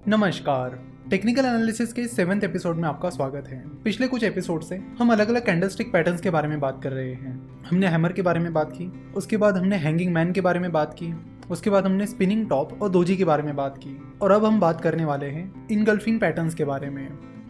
नमस्कार। Technical analysis के 7वें episode में आपका स्वागत है। पिछले कुछ एपिसोड से हम अलग अलग कैंडलस्टिक पैटर्न्स के बारे में बात कर रहे हैं। हमने हैमर के बारे में बात की, उसके बाद हमने हैंगिंग मैन के बारे में बात की, उसके बाद हमने स्पिनिंग टॉप और दोजी के बारे में बात की, और अब हम बात करने वाले हैं इनगल्फिंग पैटर्न्स के बारे में।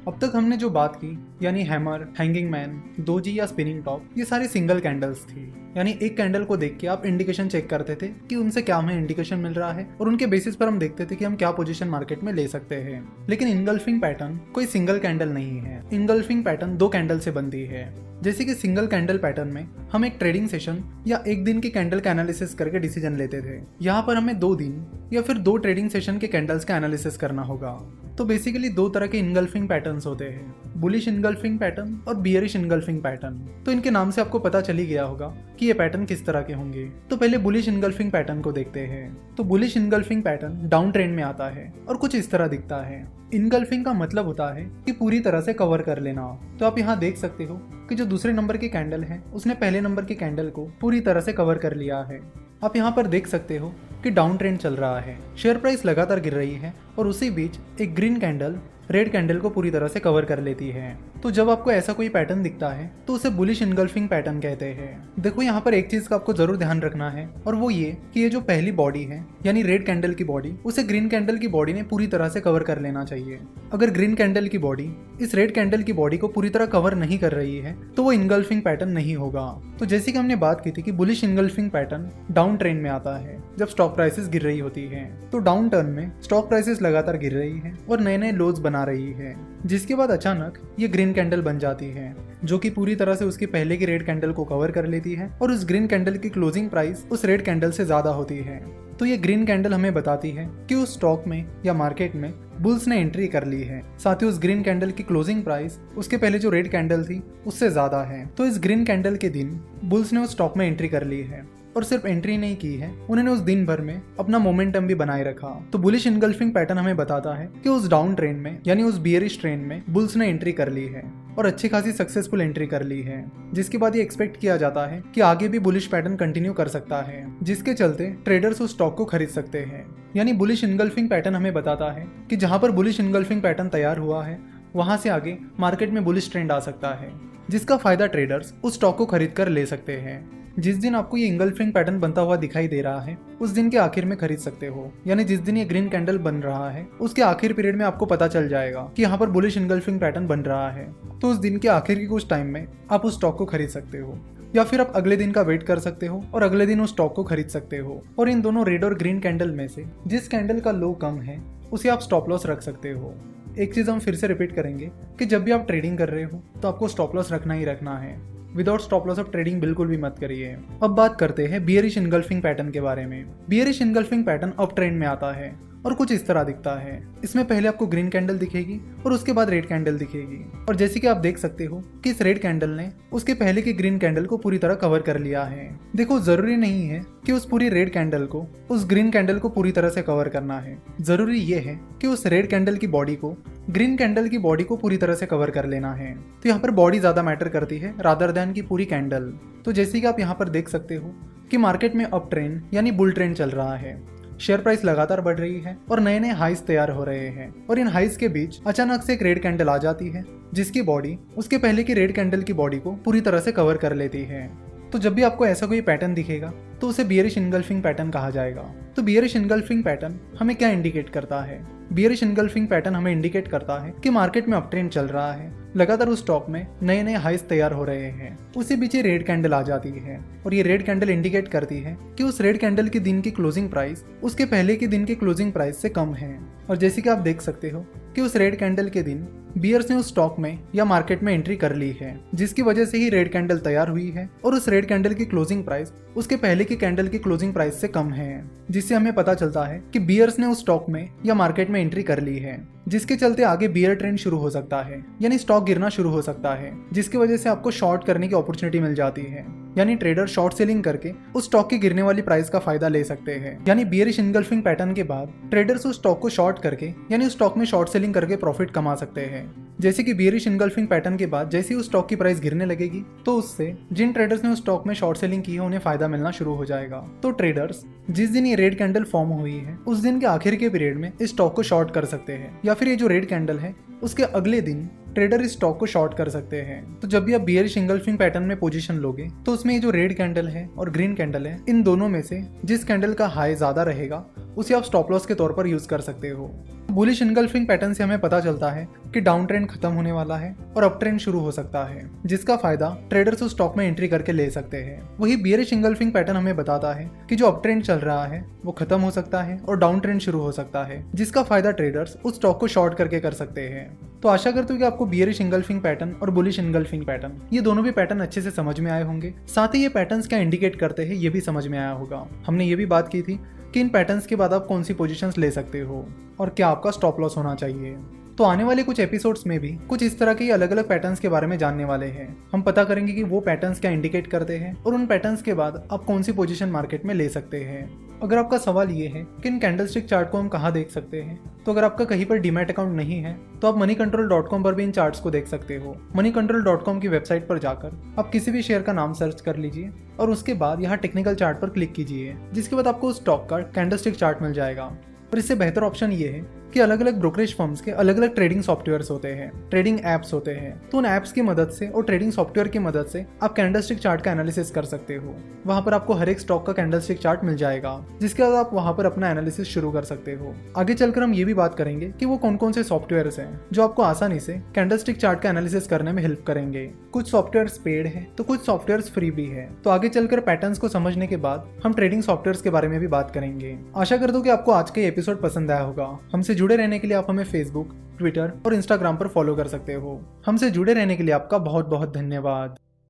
अब तक हमने जो बात की यानी हैमर, हैंगिंग मैन, दोजी या स्पिनिंग टॉप, ये सारी सिंगल कैंडल्स थी। यानी एक कैंडल को देख के आप इंडिकेशन चेक करते थे कि उनसे क्या हमें इंडिकेशन मिल रहा है और उनके बेसिस पर हम देखते थे कि हम क्या पोजीशन मार्केट में ले सकते हैं। लेकिन इनगल्फिंग पैटर्न कोई सिंगल कैंडल नहीं है। इनगल्फिंग पैटर्न दो कैंडल से बनती है। जैसे कि सिंगल कैंडल पैटर्न में हम एक ट्रेडिंग सेशन या एक दिन की कैंडल का एनालिसिस करके डिसीजन लेते थे। यहाँ पर हमें 2 दिन या फिर 2 ट्रेडिंग सेशन के कैंडल्स का एनालिसिस करना होगा। तो बेसिकली 2 तरह के इनगल्फिंग पैटर्न्स होते हैं, बुलिश इनगल्फिंग पैटर्न और बियरिश इनगल्फिंग पैटर्न। तो इनके नाम से आपको पता चल ही गया होगा कि ये पैटर्न किस तरह के होंगे। तो पहले बुलिश इनगल्फिंग पैटर्न को देखते हैं। तो bullish engulfing pattern down trend में आता है और कुछ इस तरह दिखता है। इनगल्फिंग का मतलब होता है कि पूरी तरह से कवर कर लेना। तो आप यहाँ देख सकते हो कि जो दूसरे नंबर की कैंडल है उसने पहले नंबर की कैंडल को पूरी तरह से कवर कर लिया है। आप यहाँ पर देख सकते हो कि डाउन ट्रेंड चल रहा है, शेयर प्राइस लगातार गिर रही है और उसी बीच एक ग्रीन कैंडल रेड कैंडल को पूरी तरह से कवर कर लेती है। तो जब आपको ऐसा कोई पैटर्न दिखता है तो उसे बुलिश इनगल्फिंग पैटर्न कहते हैं। देखो यहाँ पर एक चीज का आपको जरूर ध्यान रखना है और वो ये कि ये जो पहली बॉडी है यानी रेड कैंडल की बॉडी, उसे ग्रीन कैंडल की बॉडी ने पूरी तरह से कवर कर लेना चाहिए। अगर ग्रीन कैंडल की बॉडी इस रेड कैंडल की बॉडी को पूरी तरह कवर नहीं कर रही है तो वो इनगल्फिंग पैटर्न नहीं होगा। तो जैसे कि हमने बात की थी कि bullish engulfing pattern down trend में आता है जब स्टॉक प्राइसेस गिर रही होती है। तो डाउन टर्न में स्टॉक प्राइसेस लगातार गिर रही है और नए नए लोज बना रही है, जिसके बाद अचानक ये ग्रीन कैंडल बन जाती है जो कि पूरी तरह से उसकी पहले की रेड कैंडल को कवर कर लेती है और उस ग्रीन कैंडल की क्लोजिंग प्राइस उस रेड कैंडल से ज्यादा होती है। तो ये ग्रीन कैंडल हमें बताती है कि उस स्टॉक में या मार्केट में बुल्स ने एंट्री कर ली है। साथ ही उस ग्रीन कैंडल की क्लोजिंग प्राइस उसके पहले जो रेड कैंडल थी उससे ज्यादा है। तो इस ग्रीन कैंडल के दिन बुल्स ने उस स्टॉक में एंट्री कर ली है और सिर्फ एंट्री नहीं की है, उन्होंने उस दिन भर में अपना मोमेंटम भी बनाए रखा। तो बुलिश इनगल्फिंग पैटर्न हमें बताता है कि उस डाउन ट्रेंड में यानी उस बियरिश ट्रेंड में बुल्स ने एंट्री कर ली है और अच्छी खासी सक्सेसफुल एंट्री कर ली है, जिसके बाद ये एक्सपेक्ट किया जाता है कि आगे भी बुलिश पैटर्न कंटिन्यू कर सकता है, जिसके चलते ट्रेडर्स उस स्टॉक को खरीद सकते हैं। यानी बुलिश इनगल्फिंग पैटर्न हमें बताता है कि जहां पर बुलिश इनगल्फिंग पैटर्न तैयार हुआ है वहां से आगे मार्केट में बुलिश ट्रेंड आ सकता है, जिसका फायदा ट्रेडर्स उस स्टॉक को खरीद कर ले सकते हैं। जिस दिन आपको ये इनगल्फिंग पैटर्न बनता हुआ दिखाई दे रहा है उस दिन के आखिर में खरीद सकते हो। यानी जिस दिन ये ग्रीन कैंडल बन रहा है उसके आखिर पीरियड में आपको पता चल जाएगा कि यहाँ पर बुलिश इनगल्फिंग पैटर्न बन रहा है, तो उस दिन के आखिर के कुछ टाइम में आप उस स्टॉक को खरीद सकते हो, या फिर आप अगले दिन का वेट कर सकते हो और अगले दिन उस स्टॉक को खरीद सकते हो। और इन दोनों रेड और ग्रीन कैंडल में से जिस कैंडल का लो कम है उसे आप स्टॉप लॉस रख सकते हो। एक चीज हम फिर से रिपीट करेंगे कि जब भी आप ट्रेडिंग कर रहे हो तो आपको स्टॉप लॉस रखना ही रखना है। विदाउट स्टॉप लॉस आप ट्रेडिंग बिल्कुल भी मत करिए। अब बात करते हैं बियरिश इनगल्फिंग पैटर्न के बारे में। Bearish engulfing pattern up trend में आता है और कुछ इस तरह दिखता है। इसमें पहले आपको ग्रीन कैंडल दिखेगी और उसके बाद रेड कैंडल दिखेगी, और जैसे कि आप देख सकते हो कि इस रेड कैंडल ने उसके पहले की ग्रीन कैंडल को पूरी तरह कवर कर लिया है। देखो, जरूरी नहीं है कि उस पूरी रेड कैंडल को उस ग्रीन कैंडल को पूरी तरह से कवर करना है। जरूरी ये है कि उस रेड कैंडल की बॉडी को ग्रीन कैंडल की बॉडी को पूरी तरह से कवर कर लेना है। तो यहाँ पर बॉडी ज्यादा मैटर करती है रादर देन की पूरी कैंडल। तो जैसे कि आप यहाँ पर देख सकते हो कि मार्केट में अप ट्रेंड यानी बुल ट्रेंड चल रहा है, शेयर प्राइस लगातार बढ़ रही है और नए नए हाइस तैयार हो रहे हैं, और इन हाइस के बीच अचानक से एक रेड कैंडल आ जाती है जिसकी बॉडी उसके पहले की रेड कैंडल की बॉडी को पूरी तरह से कवर कर लेती है। तो जब भी आपको ऐसा कोई पैटर्न दिखेगा तो उसे बियरिश इनगल्फिंग पैटर्न कहा जाएगा। तो बियरिश इनगल्फिंग पैटर्न हमें क्या इंडिकेट करता है? बियरिश इनगल्फिंग पैटर्न हमें इंडिकेट करता है कि मार्केट में अपट्रेंड चल रहा है, लगातार उस स्टॉक में नए नए हाइस तैयार हो रहे हैं, उसी बीच ये रेड कैंडल आ जाती है और ये रेड कैंडल इंडिकेट करती है कि उस रेड कैंडल के दिन की क्लोजिंग प्राइस उसके पहले के दिन की क्लोजिंग प्राइस से कम है। और जैसे कि आप देख सकते हो कि उस रेड कैंडल के दिन बियर्स ने उस स्टॉक में या मार्केट में एंट्री कर ली है, जिसकी वजह से ही रेड कैंडल तैयार हुई है और उस रेड कैंडल की क्लोजिंग प्राइस उसके पहले की कैंडल की क्लोजिंग प्राइस से कम है, जिससे हमें पता चलता है कि बियर्स ने उस स्टॉक में या मार्केट में एंट्री कर ली है, जिसके चलते आगे बियर ट्रेंड शुरू हो सकता है, यानी स्टॉक गिरना शुरू हो सकता है, जिसकी वजह से आपको शॉर्ट करने की अपॉर्चुनिटी मिल जाती है। यानी ट्रेडर शॉर्ट सेलिंग करके उस स्टॉक की गिरने वाली प्राइस का फायदा ले सकते हैं। यानी बियरिश इनगल्फिंग पैटर्न के बाद ट्रेडर्स उस स्टॉक को शॉर्ट करके यानी उस स्टॉक में शॉर्ट सेलिंग करके प्रॉफिट कमा सकते हैं, जैसे कि बियरिश इनगल्फिंग पैटर्न के बाद जैसे ही उस स्टॉक की प्राइस गिरने लगेगी तो उससे जिन ट्रेडर्स ने उस स्टॉक में शॉर्ट सेलिंग की है उन्हें फायदा मिलना शुरू हो जाएगा। तो ट्रेडर्स जिस दिन ये रेड कैंडल फॉर्म हुई है उस दिन के आखिर के पीरियड में इस स्टॉक को शॉर्ट कर सकते हैं, या फिर ये जो रेड कैंडल है उसके अगले दिन ट्रेडर इस स्टॉक को शॉर्ट कर सकते हैं। तो जब भी आप बियरिश इंगल्फिंग पैटर्न में पोजीशन लोगे तो उसमें ये जो रेड कैंडल है और ग्रीन कैंडल है, इन दोनों में से जिस कैंडल का हाई ज्यादा रहेगा उसे आप स्टॉप लॉस के तौर पर यूज कर सकते हो। बुलिश इंगल्फिंग पैटर्न से हमें पता चलता है कि डाउन ट्रेंड खत्म होने वाला है और अप ट्रेंड शुरू हो सकता है, जिसका फायदा ट्रेडर्स उस स्टॉक में एंट्री करके ले सकते हैं। वही बियरिश इंगल्फिंग पैटर्न हमें बताता है कि जो अप ट्रेंड चल रहा है वो खत्म हो सकता है और डाउन ट्रेंड शुरू हो सकता है, जिसका फायदा ट्रेडर्स उस स्टॉक को शॉर्ट करके कर सकते हैं। तो आशा करता हूँ कि आपको बियरिश इंगल्फिंग पैटर्न और बुलिश इंगल्फिंग पैटर्न ये दोनों भी पैटर्न अच्छे से समझ में आए होंगे। साथ ही ये पैटर्न्स क्या इंडिकेट करते हैं ये भी समझ में आया होगा। हमने ये भी बात की थी कि इन पैटर्न्स के बाद आप कौन सी पोजीशंस ले सकते हो और क्या आपका स्टॉप लॉस होना चाहिए। तो आने वाले कुछ एपिसोड्स में भी कुछ इस तरह के अलग अलग पैटर्न्स के बारे में जानने वाले हैं। हम पता करेंगे कि वो पैटर्न्स क्या इंडिकेट करते हैं और उन पैटर्न्स के बाद आप कौन सी पोजीशन मार्केट में ले सकते हैं। अगर आपका सवाल ये है कि इन कैंडलस्टिक चार्ट को हम कहाँ देख सकते हैं, तो अगर आपका कहीं पर डीमैट अकाउंट नहीं है तो आप moneycontrol.com पर भी इन चार्ट्स को देख सकते हो। moneycontrol.com की वेबसाइट पर जाकर आप किसी भी शेयर का नाम सर्च कर लीजिए और उसके बाद यहाँ टेक्निकल चार्ट पर क्लिक कीजिए, जिसके बाद आपको उस स्टॉक का कैंडलस्टिक चार्ट मिल जाएगा। और इससे बेहतर ऑप्शन ये है कि अलग अलग ब्रोकरेज फर्म्स के अलग अलग ट्रेडिंग सॉफ्टवेयर्स होते हैं, ट्रेडिंग ऐप्स होते हैं। तो उन ऐप्स की मदद से और ट्रेडिंग सॉफ्टवेयर की मदद से आप कैंडलस्टिक चार्ट का एनालिसिस कर सकते हो। वहां पर आपको हर एक स्टॉक का कैंडलस्टिक चार्ट मिल जाएगा, जिसके बाद आप वहां पर अपना एनालिसिस शुरू कर सकते हो। आगे चलकर हम ये भी बात करेंगे कि वो कौन कौन से सॉफ्टवेयर्स हैं जो आपको आसानी से कैंडलस्टिक चार्ट का एनालिसिस करने में हेल्प करेंगे। कुछ सॉफ्टवेयर्स पेड है तो कुछ सॉफ्टवेयर्स फ्री भी है। तो आगे चलकर पैटर्न्स को समझने के बाद हम ट्रेडिंग सॉफ्टवेयर्स के बारे में भी बात करेंगे। आशा करता हूँ कि आपको आज का एपिसोड पसंद आया होगा। हमसे जुड़े रहने के लिए आप हमें फेसबुक, ट्विटर और इंस्टाग्राम पर फॉलो कर सकते हो। हमसे जुड़े रहने के लिए आपका बहुत बहुत धन्यवाद।